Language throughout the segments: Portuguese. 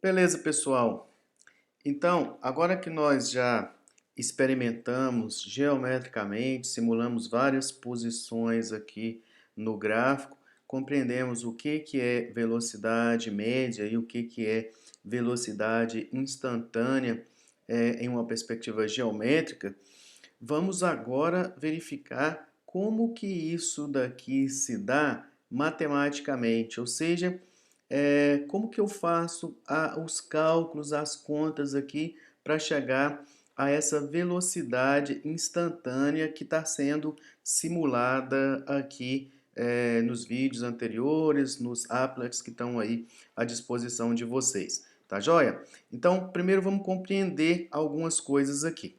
Beleza, pessoal. Então, agora que nós já experimentamos geometricamente, simulamos várias posições aqui no gráfico, compreendemos o que é velocidade média e o que é velocidade instantânea em uma perspectiva geométrica, vamos agora verificar como que isso daqui se dá matematicamente, ou seja, como que eu faço os cálculos, as contas aqui para chegar a essa velocidade instantânea que está sendo simulada aqui nos vídeos anteriores, nos applets que estão aí à disposição de vocês, tá joia? Então, primeiro vamos compreender algumas coisas aqui.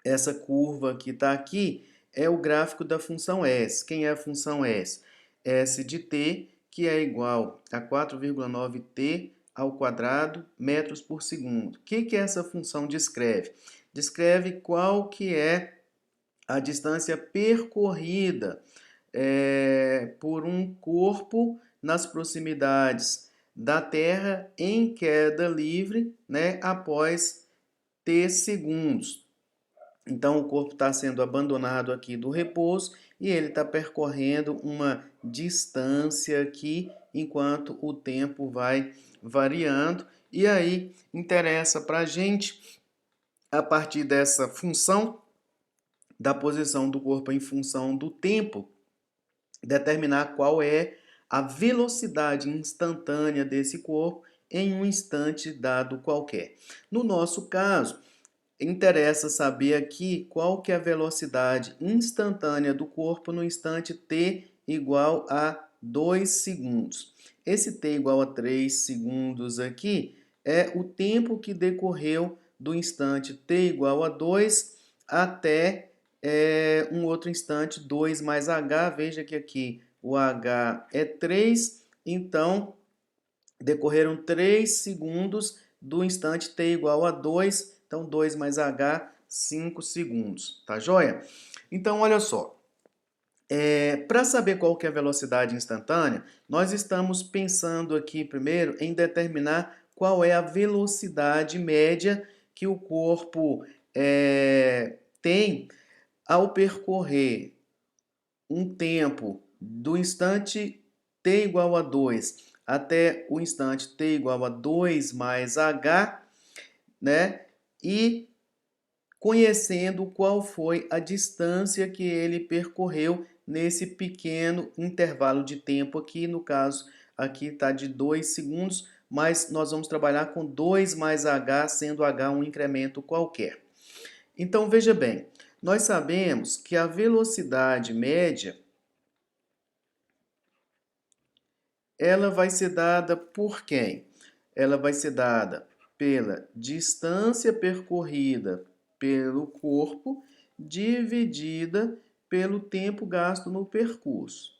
Essa curva que está aqui é o gráfico da função S. Quem é a função S? S de t, que é igual a 4,9t ao quadrado metros por segundo. O que essa função descreve? Descreve qual que é a distância percorrida por um corpo nas proximidades da Terra em queda livre, né, após t segundos. Então, o corpo está sendo abandonado aqui do repouso e ele está percorrendo uma distância aqui enquanto o tempo vai variando. E aí, interessa para a gente, a partir dessa função da posição do corpo em função do tempo, determinar qual é a velocidade instantânea desse corpo em um instante dado qualquer. No nosso caso, interessa saber aqui qual que é a velocidade instantânea do corpo no instante t igual a 2 segundos. Esse t igual a 3 segundos aqui é o tempo que decorreu do instante t igual a 2 até um outro instante 2 mais h. Veja que aqui o h é 3, então decorreram 3 segundos do instante t igual a 2, então 2 mais h, 5 segundos, tá joia? Então, olha só, para saber qual que é a velocidade instantânea, nós estamos pensando aqui primeiro em determinar qual é a velocidade média que o corpo tem ao percorrer um tempo do instante t igual a 2 até o instante t igual a 2 mais h, né? E conhecendo qual foi a distância que ele percorreu nesse pequeno intervalo de tempo aqui, no caso, aqui está de 2 segundos, mas nós vamos trabalhar com 2 mais h, sendo h um incremento qualquer. Então, veja bem, nós sabemos que a velocidade média ela vai ser dada por quem? Ela vai ser dada pela distância percorrida pelo corpo dividida pelo tempo gasto no percurso.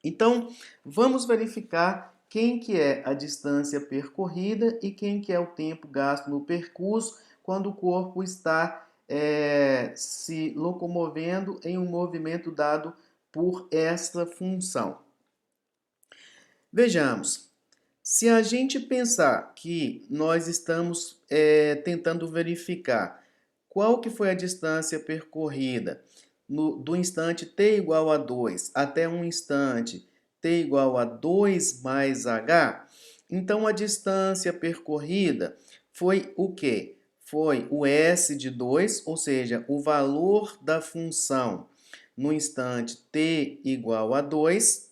Então, vamos verificar quem que é a distância percorrida e quem que é o tempo gasto no percurso quando o corpo está se locomovendo em um movimento dado por esta função. Vejamos, se a gente pensar que nós estamos tentando verificar qual que foi a distância percorrida do instante t igual a 2 até um instante t igual a 2 mais h, então a distância percorrida foi o quê? Foi o s de 2, ou seja, o valor da função no instante t igual a 2,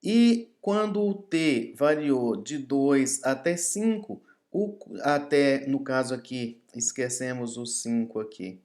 e quando o t variou de 2 até 5, até, no caso aqui, esquecemos o 5 aqui,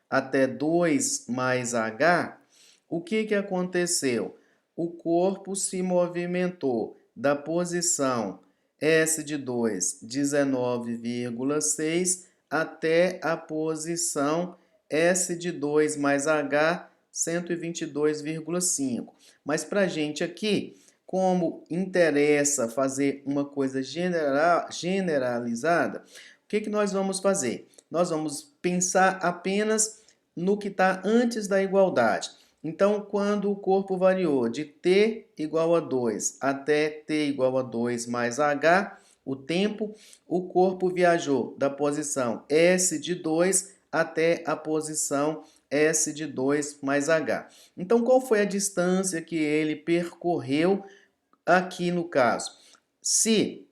até 2 mais h, o que aconteceu? O corpo se movimentou da posição S de 2, 19,6, até a posição S de 2 mais H, 122,5. Mas para a gente aqui, como interessa fazer uma coisa generalizada, o que nós vamos fazer? Nós vamos pensar apenas no que está antes da igualdade. Então, quando o corpo variou de t igual a 2 até t igual a 2 mais h, o tempo, o corpo viajou da posição S de 2 até a posição S de 2 mais h. Então, qual foi a distância que ele percorreu aqui no caso? Se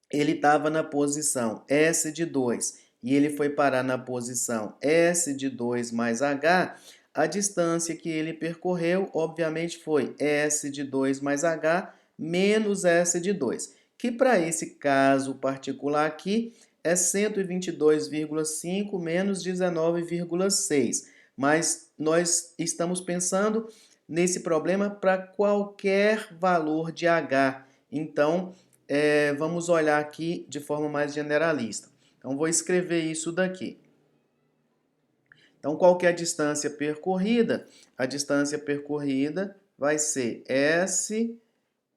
ele estava na posição S de 2 e ele foi parar na posição S de 2 mais H, a distância que ele percorreu, obviamente, foi S de 2 mais H menos S de 2, que para esse caso particular aqui é 122,5 menos 19,6. Mas nós estamos pensando nesse problema para qualquer valor de H. Então, vamos olhar aqui de forma mais generalista. Então, vou escrever isso daqui. Então, qual que é a distância percorrida? A distância percorrida vai ser S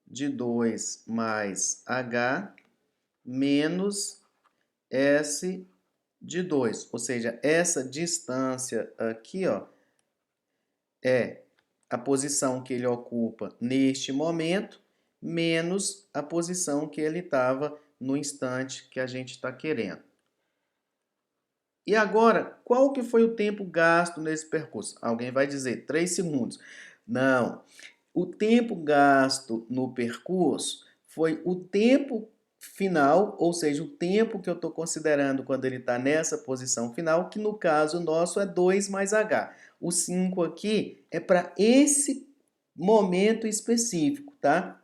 de 2 mais H menos S de 2. Ou seja, essa distância aqui, ó, é a posição que ele ocupa neste momento, menos a posição que ele estava no instante que a gente está querendo. E agora, qual que foi o tempo gasto nesse percurso? Alguém vai dizer 3 segundos. Não. O tempo gasto no percurso foi o tempo final, ou seja, o tempo que eu estou considerando quando ele está nessa posição final, que no caso nosso é 2 mais H. O 5 aqui é para esse momento específico, tá?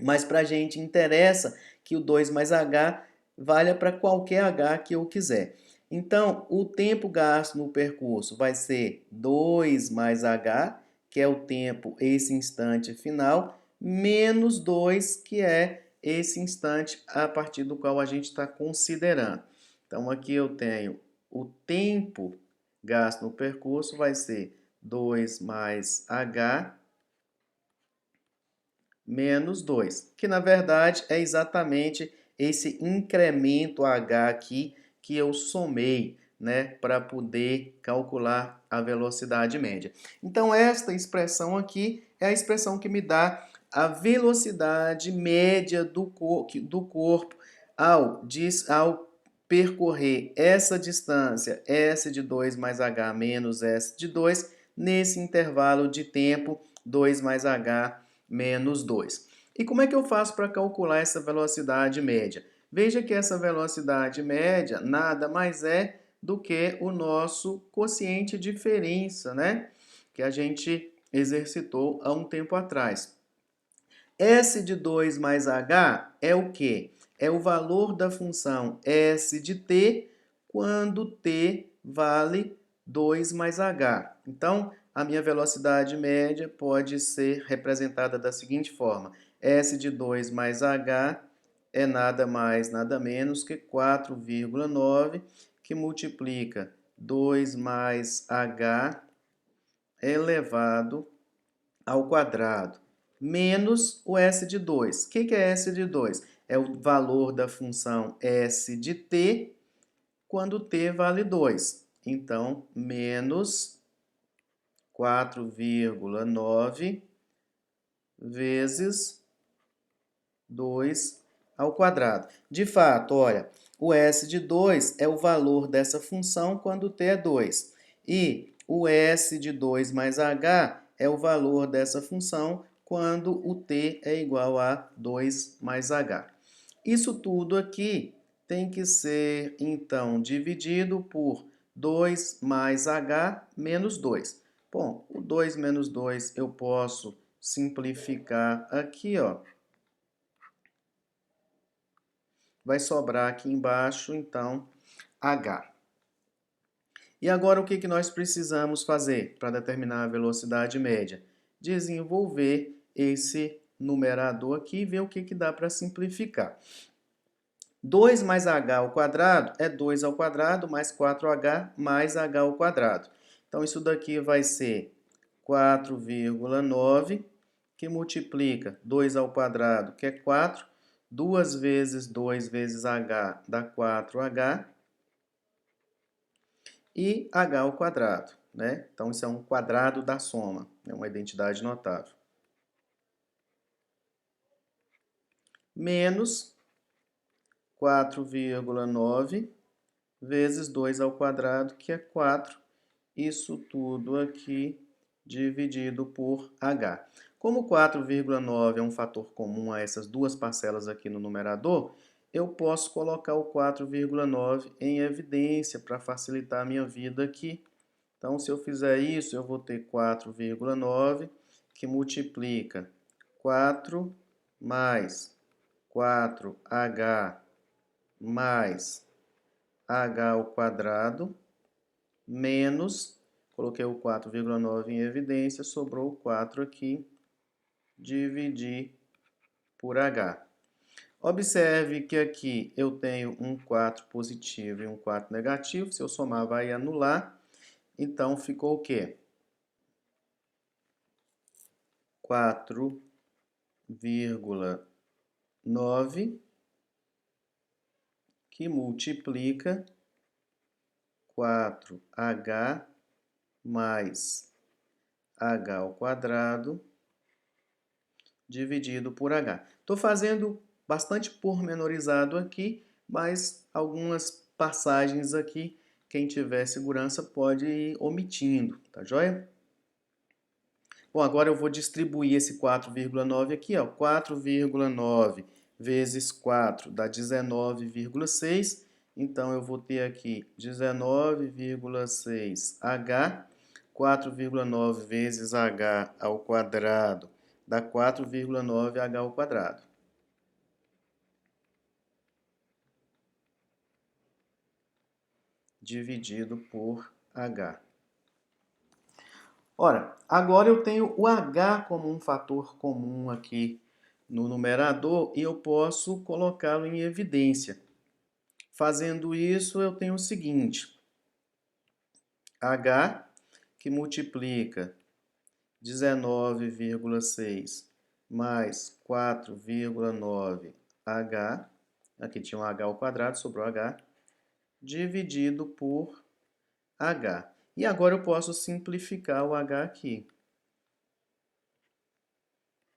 Mas para a gente interessa que o 2 mais H valha para qualquer H que eu quiser. Então, o tempo gasto no percurso vai ser 2 mais H, que é o tempo, esse instante final, menos 2, que é esse instante a partir do qual a gente está considerando. Então, aqui eu tenho o tempo gasto no percurso vai ser 2 mais H menos 2, que na verdade é exatamente esse incremento H aqui que eu somei, né, para poder calcular a velocidade média. Então, esta expressão aqui é a expressão que me dá a velocidade média do corpo ao percorrer essa distância S de 2 mais H menos S de 2, nesse intervalo de tempo 2 mais H menos 2. E como é que eu faço para calcular essa velocidade média? Veja que essa velocidade média nada mais é do que o nosso quociente de diferença, né? Que a gente exercitou há um tempo atrás. S de 2 mais H é o quê? É o valor da função S de t quando t vale 2 mais H. Então, a minha velocidade média pode ser representada da seguinte forma. S de 2 mais H é nada mais, nada menos que 4,9, que multiplica 2 mais H elevado ao quadrado, menos o S de 2. O que é S de 2? É o valor da função S de t quando t vale 2. Então, menos 4,9 vezes 2 ao quadrado. De fato, olha, o S de 2 é o valor dessa função quando t é 2. E o S de 2 mais H é o valor dessa função quando o t é igual a 2 mais H. Isso tudo aqui tem que ser, então, dividido por 2 mais H menos 2. Bom, o 2 menos 2 eu posso simplificar aqui, ó. Vai sobrar aqui embaixo, então, H. E agora o que nós precisamos fazer para determinar a velocidade média? Desenvolver esse numerador aqui e ver o que dá para simplificar. 2 mais h ao quadrado é 2 ao quadrado mais 4h mais h ao quadrado. Então, isso daqui vai ser 4,9, que multiplica 2 ao quadrado, que é 4, 2 vezes 2 vezes h dá 4h, e h ao quadrado. né? Então, isso é um quadrado da soma, é uma identidade notável. Menos 4,9 vezes 2 ao quadrado, que é 4. Isso tudo aqui dividido por h. Como 4,9 é um fator comum a essas duas parcelas aqui no numerador, eu posso colocar o 4,9 em evidência para facilitar a minha vida aqui. Então, se eu fizer isso, eu vou ter 4,9 que multiplica 4 mais 4h mais h ao quadrado menos, coloquei o 4,9 em evidência, sobrou o 4 aqui, dividir por h. Observe que aqui eu tenho um 4 positivo e um 4 negativo, se eu somar vai anular, então ficou o quê? 4,9 que multiplica 4h mais h ao quadrado dividido por h. Estou fazendo bastante pormenorizado aqui, mas algumas passagens aqui, quem tiver segurança pode ir omitindo, tá joia? Bom, agora eu vou distribuir esse 4,9 aqui, ó. 4,9 vezes 4 dá 19,6. Então, eu vou ter aqui 19,6h. 4,9 vezes h ao quadrado dá 4,9h ao quadrado. Dividido por h. Ora, agora eu tenho o h como um fator comum aqui no numerador e eu posso colocá-lo em evidência. Fazendo isso, eu tenho o seguinte: h que multiplica 19,6 mais 4,9h, aqui tinha um h ao quadrado, sobrou h, dividido por h. E agora eu posso simplificar o h aqui.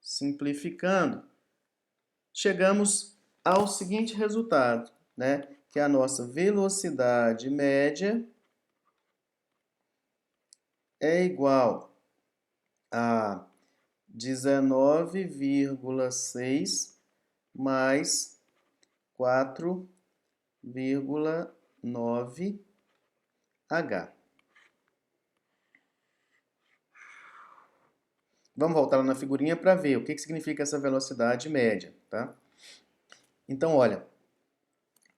Simplificando, chegamos ao seguinte resultado, né? Que a nossa velocidade média é igual a 19,6 mais 4,9h. Vamos voltar lá na figurinha para ver o que significa essa velocidade média, tá? Então, olha,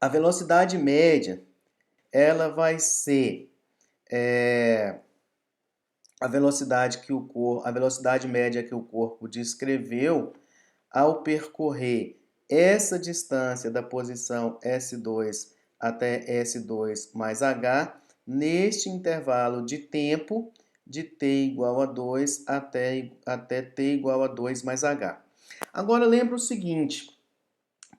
a velocidade média, ela vai ser a velocidade média que o corpo descreveu ao percorrer essa distância da posição S2 até S2 mais H neste intervalo de tempo de t igual a 2 até t igual a 2 mais H. Agora lembra o seguinte,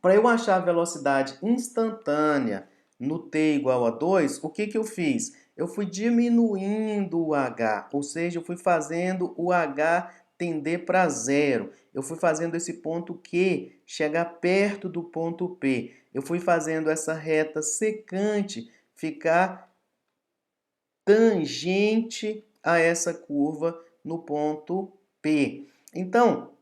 para eu achar a velocidade instantânea no t igual a 2, o que eu fiz? Eu fui diminuindo o h, ou seja, eu fui fazendo o h tender para zero. Eu fui fazendo esse ponto Q chegar perto do ponto P. Eu fui fazendo essa reta secante ficar tangente a essa curva no ponto P. Então,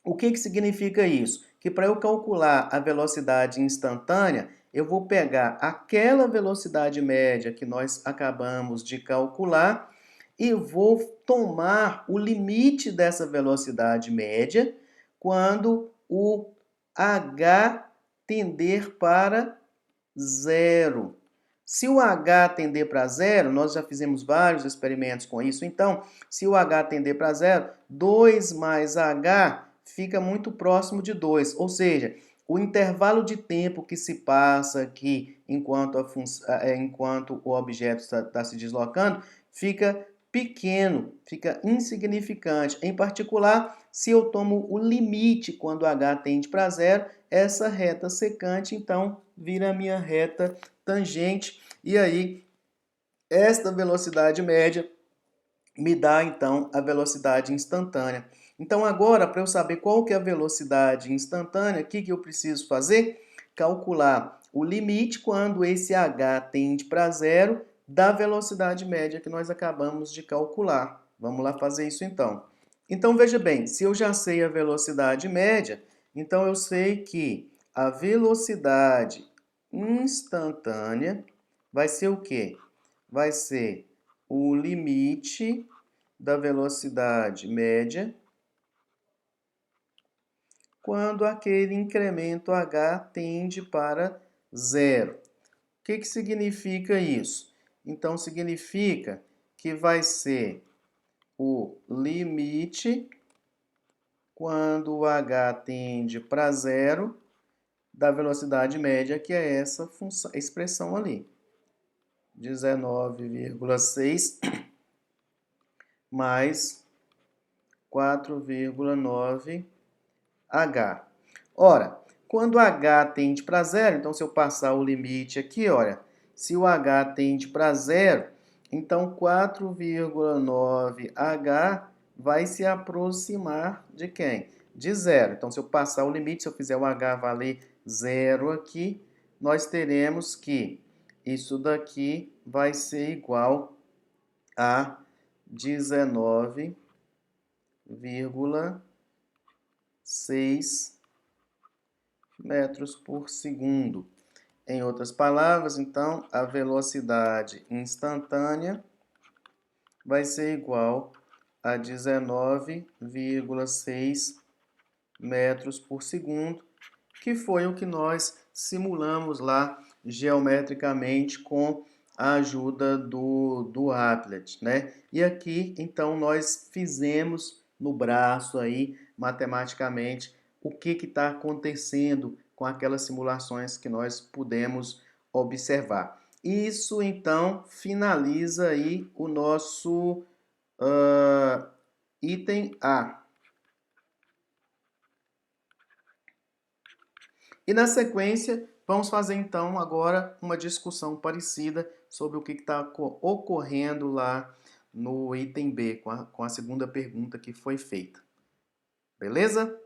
o que significa isso? Que para eu calcular a velocidade instantânea, eu vou pegar aquela velocidade média que nós acabamos de calcular e vou tomar o limite dessa velocidade média quando o h tender para zero. Se o h tender para zero, nós já fizemos vários experimentos com isso, então, se o h tender para zero, 2 mais h fica muito próximo de 2, ou seja, o intervalo de tempo que se passa aqui enquanto o objeto está se deslocando fica pequeno, fica insignificante. Em particular, se eu tomo o limite quando h tende para zero, essa reta secante, então, vira a minha reta tangente. E aí, esta velocidade média me dá então a velocidade instantânea. Então agora, para eu saber qual que é a velocidade instantânea, o que eu preciso fazer? Calcular o limite quando esse h tende para zero da velocidade média que nós acabamos de calcular. Vamos lá fazer isso então. Então veja bem, se eu já sei a velocidade média, então eu sei que a velocidade instantânea vai ser o quê? Vai ser o limite da velocidade média quando aquele incremento h tende para zero. O que significa isso? Então, significa que vai ser o limite quando o h tende para zero da velocidade média, que é essa função, expressão ali. 19,6 mais 4,9 h. Ora, quando h tende para zero, então se eu passar o limite aqui, olha, se o h tende para zero, então 4,9h vai se aproximar de quem? De zero. Então, se eu passar o limite, se eu fizer o h valer zero aqui, nós teremos que isso daqui vai ser igual a 19,6 metros por segundo. Em outras palavras, então, a velocidade instantânea vai ser igual a 19,6 metros por segundo, que foi o que nós simulamos lá geometricamente com a ajuda do Applet, né? E aqui, então, nós fizemos no braço aí, matematicamente, o que está acontecendo com aquelas simulações que nós pudemos observar. Isso, então, finaliza aí o nosso item A. E na sequência, vamos fazer então agora uma discussão parecida sobre o que está ocorrendo lá no item B, com a segunda pergunta que foi feita. Beleza?